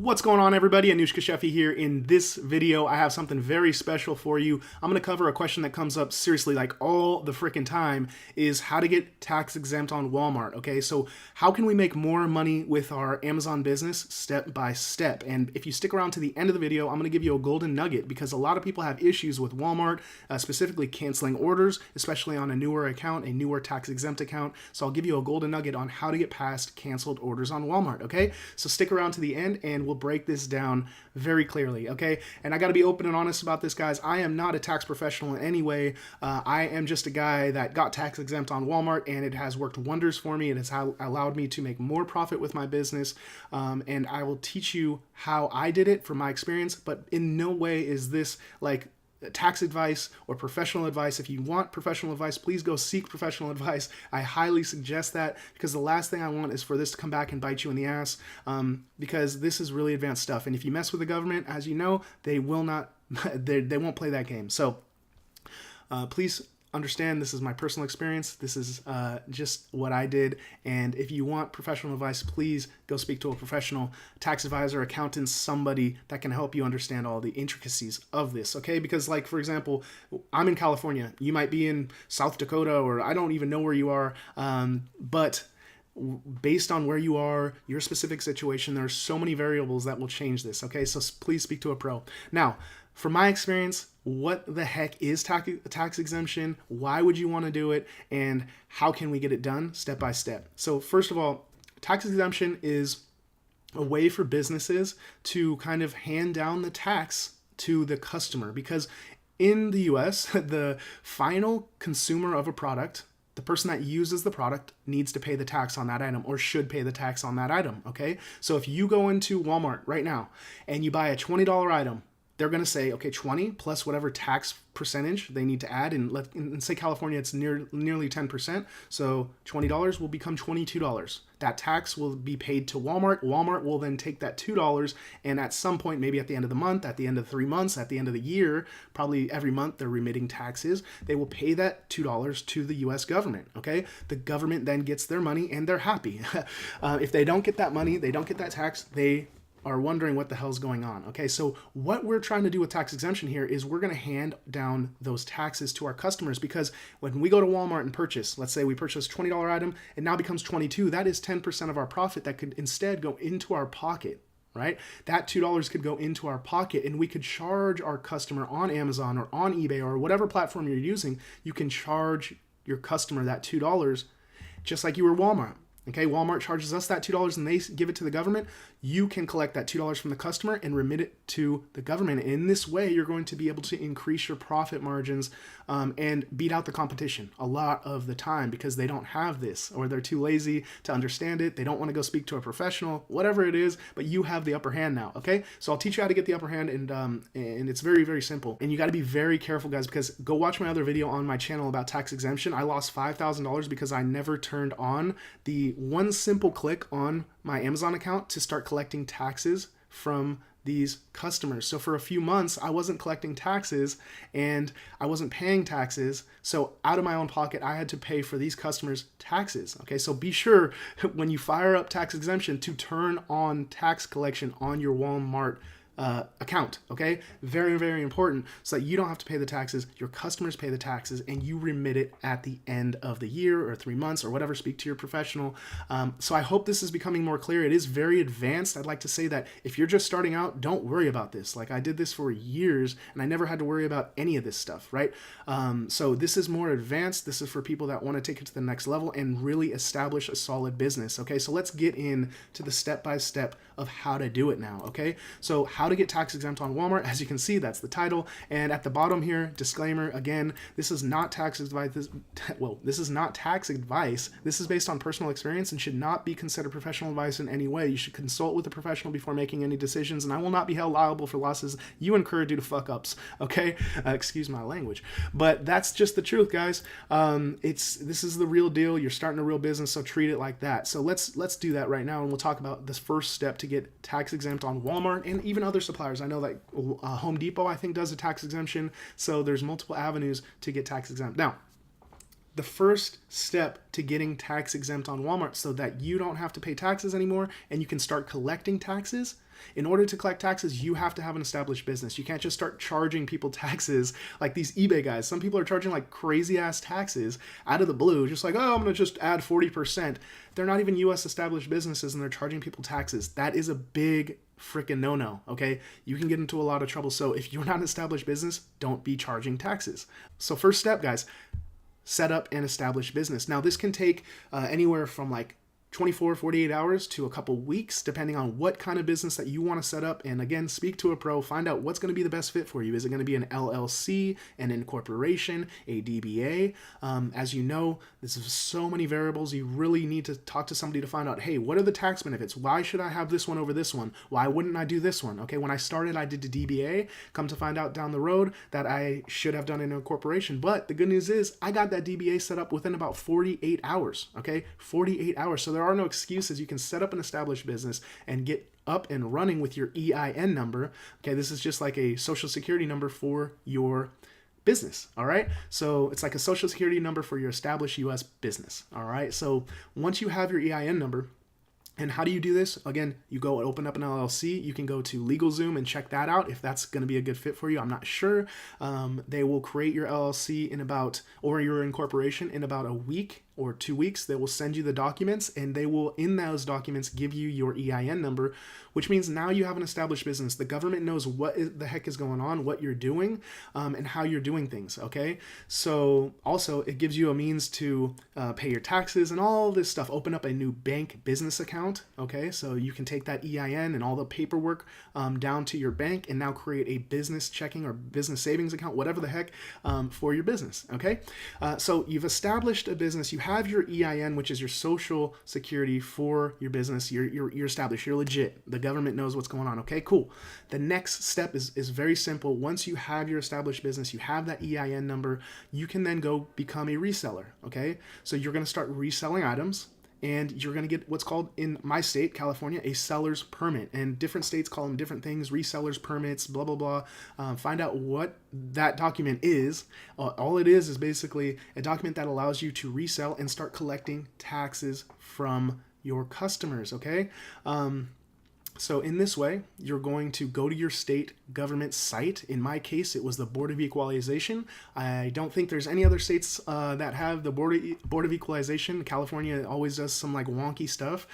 What's going on, everybody? Anushka Sheffy here. In this video, I have something very special for you. I'm going to cover a question that comes up seriously like all the freaking time, is how to get tax exempt on Walmart. Okay, so how can we make more money with our Amazon business step by step? And if you stick around to the end of the video, I'm going to give you a golden nugget because a lot of people have issues with Walmart, specifically canceling orders, especially on a newer account, a newer tax exempt account. So I'll give you a golden nugget on how to get past canceled orders on Walmart. Okay, so stick around to the end and we'll break this down very clearly, okay? And I got to be open and honest about this, guys. I am not a tax professional in any way. I am just a guy that got tax exempt on Walmart, and it has worked wonders for me. It has allowed me to make more profit with my business, and I will teach you how I did it from my experience, but in no way is this like tax advice or professional advice. If you want professional advice, please go seek professional advice. I highly suggest that, because the last thing I want is for this to come back and bite you in the ass, because this is really advanced stuff. And if you mess with the government, as you know, they will not, they won't play that game. So please understand, this is my personal experience. This is just what I did. And if you want professional advice, please go speak to a professional tax advisor, accountant, somebody that can help you understand all the intricacies of this, okay? Because, like, for example, I'm in California. You might be in South Dakota, or I don't even know where you are, but based on where you are, your specific situation, there are so many variables that will change this, okay? So please speak to a pro. Now, from my experience, what the heck is tax exemption? Why would you want to do it? And how can we get it done step by step? So first of all, tax exemption is a way for businesses to kind of hand down the tax to the customer, because in the US, the final consumer of a product, the person that uses the product, needs to pay the tax on that item, or should pay the tax on that item, okay? So if you go into Walmart right now and you buy a $20 item, they're going to say, okay, 20 plus whatever tax percentage they need to add. And say California, it's nearly 10%. So $20 will become $22. That tax will be paid to Walmart. Walmart will then take that $2, and at some point, maybe at the end of the month, at the end of 3 months, at the end of the year, probably every month they're remitting taxes, they will pay that $2 to the US government, okay? The government then gets their money and they're happy. If they don't get that money, they don't get that tax, they are wondering what the hell's going on. Okay, so what we're trying to do with tax exemption here is we're going to hand down those taxes to our customers, because when we go to Walmart and purchase, let's say we purchase a $20 item, it now becomes $22. That is 10% of our profit that could instead go into our pocket, right? That $2 could go into our pocket, and we could charge our customer on Amazon or on eBay or whatever platform you're using. You can charge your customer that $2 just like you were Walmart. Okay, Walmart charges us that $2 and they give it to the government. You can collect that $2 from the customer and remit it to the government. In this way, you're going to be able to increase your profit margins and beat out the competition a lot of the time, because they don't have this, or they're too lazy to understand it. They don't want to go speak to a professional, whatever it is, but you have the upper hand now, okay? So I'll teach you how to get the upper hand, and it's very, very simple. And you got to be very careful, guys, because go watch my other video on my channel about tax exemption. I lost $5,000 because I never turned on the one simple click on my Amazon account to start collecting taxes from these customers. So for a few months, I wasn't collecting taxes and I wasn't paying taxes. So out of my own pocket, I had to pay for these customers' taxes. Okay, so be sure when you fire up tax exemption to turn on tax collection on your Walmart account, okay? Very, very important, so that you don't have to pay the taxes, your customers pay the taxes, and you remit it at the end of the year or 3 months or whatever. Speak to your professional. So I hope this is becoming more clear. It is very advanced. I'd like to say that if you're just starting out, don't worry about this. Like, I did this for years and I never had to worry about any of this stuff, right? So this is more advanced. This is for people that want to take it to the next level and really establish a solid business, okay? So let's get into the step-by-step of how to do it now, okay? So how to get tax exempt on Walmart. As you can see, that's the title. And at the bottom here, disclaimer, again, this is not tax advice. This is not tax advice. This is based on personal experience and should not be considered professional advice in any way. You should consult with a professional before making any decisions, and I will not be held liable for losses you incur due to fuck-ups, okay? Excuse my language. But that's just the truth, guys. This is the real deal. You're starting a real business, so treat it like that. So let's do that right now, and we'll talk about this first step to get tax exempt on Walmart and even other suppliers. I know that Home Depot, I think, does a tax exemption. So there's multiple avenues to get tax exempt. Now, the first step to getting tax exempt on Walmart so that you don't have to pay taxes anymore and you can start collecting taxes In order to collect taxes, you have to have an established business. You can't just start charging people taxes like these eBay guys. Some people are charging like crazy ass taxes out of the blue, just like, oh, I'm gonna just add 40%. They're not even US established businesses and they're charging people taxes. That is a big freaking no-no, okay? You can get into a lot of trouble. So if you're not an established business, don't be charging taxes. So first step, guys, set up an established business. Now this can take anywhere from like 24, 48 hours to a couple weeks, depending on what kind of business that you want to set up. And again, speak to a pro, find out what's going to be the best fit for you. Is it going to be an LLC, an incorporation, a DBA? As you know, this is so many variables. You really need to talk to somebody to find out, hey, what are the tax benefits? Why should I have this one over this one? Why wouldn't I do this one? Okay, when I started, I did the DBA. Come to find out down the road that I should have done an incorporation. But the good news is I got that DBA set up within about 48 hours, okay? 48 hours. So there are no excuses. You can set up an established business and get up and running with your EIN number. Okay, this is just like a social security number for your business. All right, so it's like a social security number for your established US business. All right, so once you have your EIN number, and how do you do this? Again, you go open up an LLC. You can go to LegalZoom and check that out if that's going to be a good fit for you. I'm not sure. They will create your LLC or your incorporation in about a week or 2 weeks. They will send you the documents, and they will, in those documents, give you your EIN number, which means now you have an established business. The government knows what the heck is going on, what you're doing, and how you're doing things, okay? So also, it gives you a means to pay your taxes and all this stuff. Open up a new bank business account, okay? So you can take that EIN and all the paperwork down to your bank and now create a business checking or business savings account, whatever the heck, for your business, okay? So you've established a business. You have your EIN, which is your social security for your business. You're established. You're legit. The government knows what's going on. Okay, cool. The next step is very simple. Once you have your established business, you have that EIN number, you can then go become a reseller. Okay, so you're going to start reselling items. And you're going to get what's called, in my state, California, a seller's permit. And different states call them different things, resellers permits, blah, blah, blah. Find out what that document is. All it is basically a document that allows you to resell and start collecting taxes from your customers, okay? So in this way, you're going to go to your state government site. In my case, it was the Board of Equalization. I don't think there's any other states that have the Board of Equalization. California always does some like wonky stuff.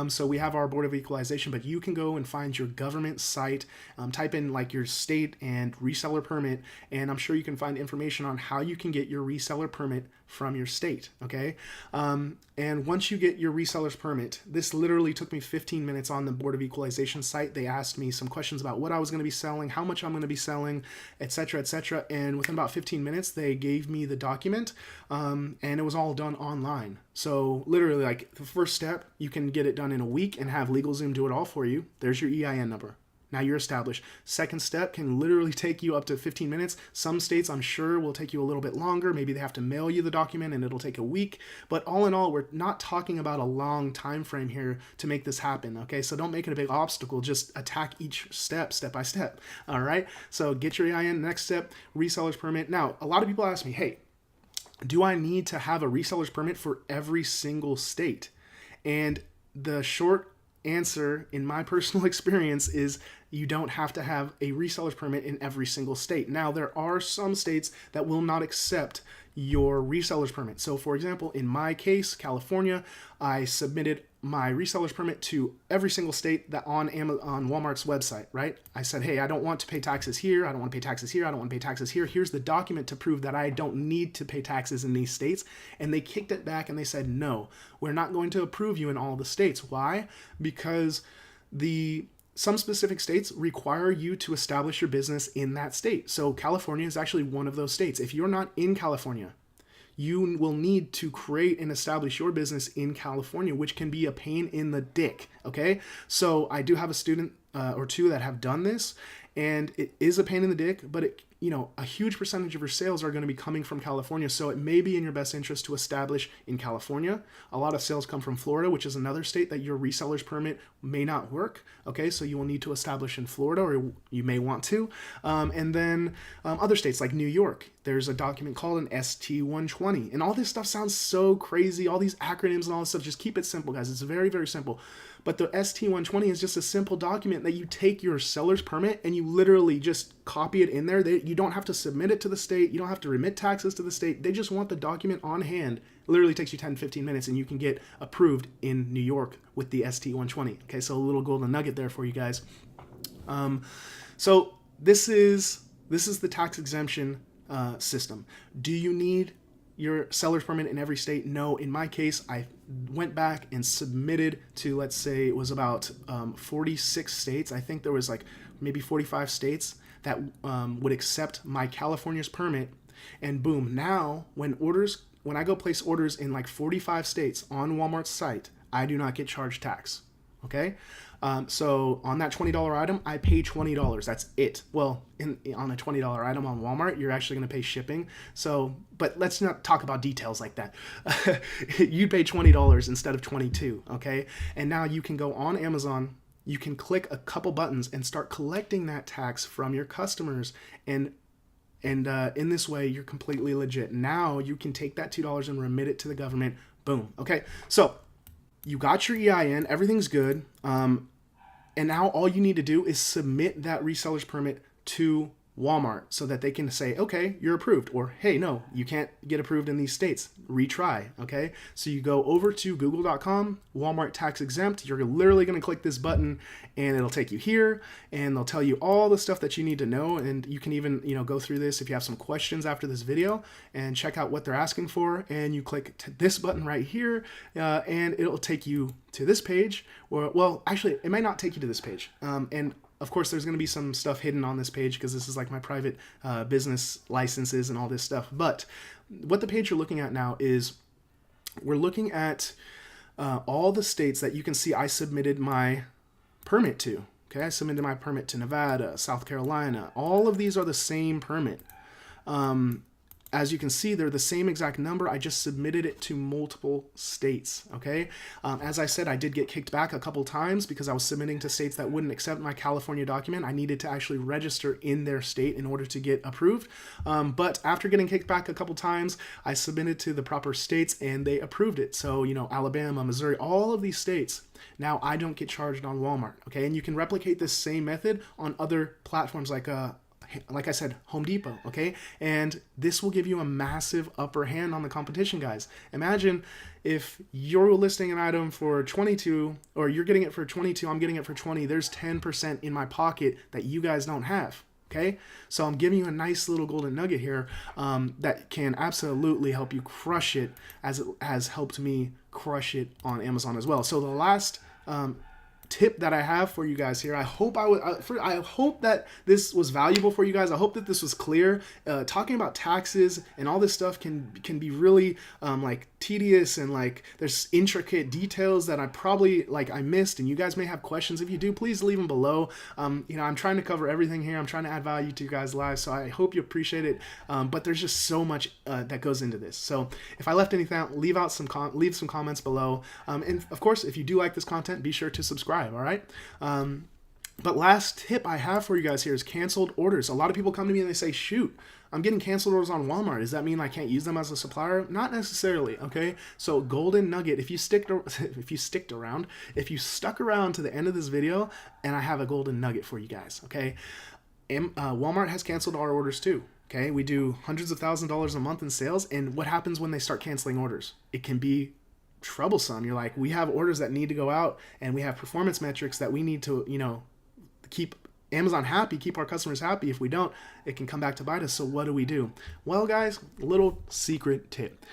So we have our Board of Equalization, but you can go and find your government site, type in like your state and reseller permit, and I'm sure you can find information on how you can get your reseller permit from your state, okay? And once you get your reseller's permit, this literally took me 15 minutes on the Board of Equalization site. They asked me some questions about what I was going to be selling, how much I'm going to be selling, etc., etc. And within about 15 minutes, they gave me the document, and it was all done online. So literally, like the first step, you can get it done in a week and have LegalZoom do it all for you. There's your EIN number. Now you're established. Second step can literally take you up to 15 minutes. Some states, I'm sure, will take you a little bit longer. Maybe they have to mail you the document and it'll take a week. But all in all, we're not talking about a long time frame here to make this happen, okay? So don't make it a big obstacle. Just attack each step by step, all right? So get your EIN. Next step, reseller's permit. Now, a lot of people ask me, hey, do I need to have a reseller's permit for every single state? And the short answer, in my personal experience, is you don't have to have a reseller's permit in every single state. Now, there are some states that will not accept your reseller's permit. So, for example, in my case, California, I submitted my reseller's permit to every single state that on Walmart's website, right? I said, hey, I don't want to pay taxes here. I don't want to pay taxes here. I don't want to pay taxes here. Here's the document to prove that I don't need to pay taxes in these states. And they kicked it back and they said, no, we're not going to approve you in all the states. Why? Because some specific states require you to establish your business in that state. So California is actually one of those states. If you're not in California, you will need to create and establish your business in California, which can be a pain in the dick, okay? So I do have a student or two that have done this, and it is a pain in the dick, but a huge percentage of your sales are going to be coming from California, so it may be in your best interest to establish in California. A lot of sales come from Florida, which is another state that your reseller's permit may not work. Okay, so you will need to establish in Florida, or you may want to. And then other states like New York, there's a document called an ST-120. And all this stuff sounds so crazy, all these acronyms and all this stuff. Just keep it simple, guys. It's very, very simple. But the ST-120 is just a simple document that you take your seller's permit and you literally just copy it in there. You don't have to submit it to the state. You don't have to remit taxes to the state. They just want the document on hand. It literally takes you 10, 15 minutes and you can get approved in New York with the ST-120. Okay, so a little golden nugget there for you guys. So this is the tax exemption system. Do you need your seller's permit in every state? No. In my case, I went back and submitted to, let's say it was about 46 states. I think there was like maybe 45 states that would accept my California's permit. And boom, now when I go place orders in like 45 states on Walmart's site, I do not get charged tax. Okay? So on that $20 item, I pay $20. That's it. Well, on a $20 item on Walmart, you're actually going to pay shipping. So, but let's not talk about details like that. You'd pay $20 instead of $22. Okay. And now you can go on Amazon, you can click a couple buttons and start collecting that tax from your customers. And in this way, you're completely legit. Now you can take that $2 and remit it to the government. Boom. Okay. So you got your EIN, everything's good. And now all you need to do is submit that reseller's permit to Walmart so that they can say, okay, you're approved, or hey, no, you can't get approved in these states. Retry, okay? So you go over to google.com, Walmart Tax Exempt. You're literally going to click this button and it'll take you here and they'll tell you all the stuff that you need to know. And you can even, go through this if you have some questions after this video and check out what they're asking for. And you click this button right here and it'll take you to this page. Or, well, actually, it might not take you to this page. And of course, there's going to be some stuff hidden on this page because this is like my private business licenses and all this stuff. But what the page you're looking at now is we're looking at all the states that you can see I submitted my permit to. Okay, I submitted my permit to Nevada, South Carolina. All of these are the same permit. As you can see, they're the same exact number. I just submitted it to multiple states, okay? As I said, I did get kicked back a couple times because I was submitting to states that wouldn't accept my California document. I needed to actually register in their state in order to get approved. But after getting kicked back a couple times, I submitted to the proper states and they approved it. So, Alabama, Missouri, all of these states. Now I don't get charged on Walmart, okay? And you can replicate this same method on other platforms like I said, Home Depot, okay? And this will give you a massive upper hand on the competition, guys. Imagine if you're listing an item for 22, or you're getting it for 22, I'm getting it for 20, there's 10% in my pocket that you guys don't have, okay? So I'm giving you a nice little golden nugget here that can absolutely help you crush it, as it has helped me crush it on Amazon as well. So the last tip that I have for you guys here, I hope that this was valuable for you guys. I hope that this was clear. Talking about taxes and all this stuff can be really tedious, and there's intricate details that I missed, and you guys may have questions. If you do, please leave them below. I'm trying to cover everything here. I'm trying to add value to you guys' lives, so I hope you appreciate it. But there's just so much that goes into this. So if I left anything out, leave some comments below. And of course, if you do like this content, be sure to subscribe. All right. But last tip I have for you guys here is canceled orders. A lot of people come to me and they say, shoot, I'm getting canceled orders on Walmart. Does that mean I can't use them as a supplier? Not necessarily, okay? So golden nugget, if you stuck around to the end of this video, and I have a golden nugget for you guys, okay? Walmart has canceled our orders too. Okay, we do hundreds of thousands of dollars a month in sales, and what happens when they start canceling orders? It can be troublesome. You're like, we have orders that need to go out, and we have performance metrics that we need to, keep Amazon happy, keep our customers happy. If we don't, it can come back to bite us. So what do we do? Well, guys, little secret tip.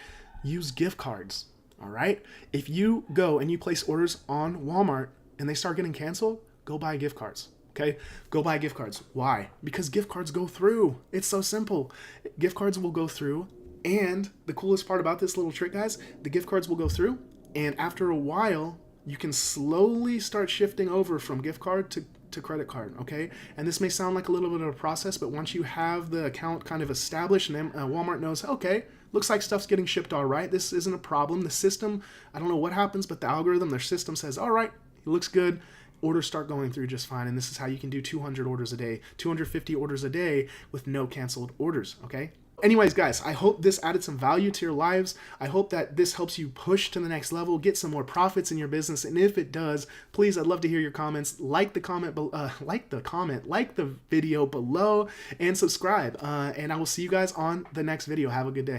Use gift cards, all right? If you go and you place orders on Walmart and they start getting canceled, go buy gift cards. Okay, go buy gift cards. Why? Because gift cards go through. It's so simple. Gift cards will go through. And the coolest part about this little trick, guys, the gift cards will go through. And after a while, you can slowly start shifting over from gift card to credit card, okay? And this may sound like a little bit of a process, but once you have the account kind of established and then Walmart knows, okay, looks like stuff's getting shipped all right. This isn't a problem. The system, I don't know what happens, but the algorithm, their system says, all right, it looks good. Orders start going through just fine. And this is how you can do 200 orders a day, 250 orders a day with no canceled orders, okay? Anyways, guys, I hope this added some value to your lives. I hope that this helps you push to the next level, get some more profits in your business. And if it does, please, I'd love to hear your comments. Like the video below, and subscribe. And I will see you guys on the next video. Have a good day.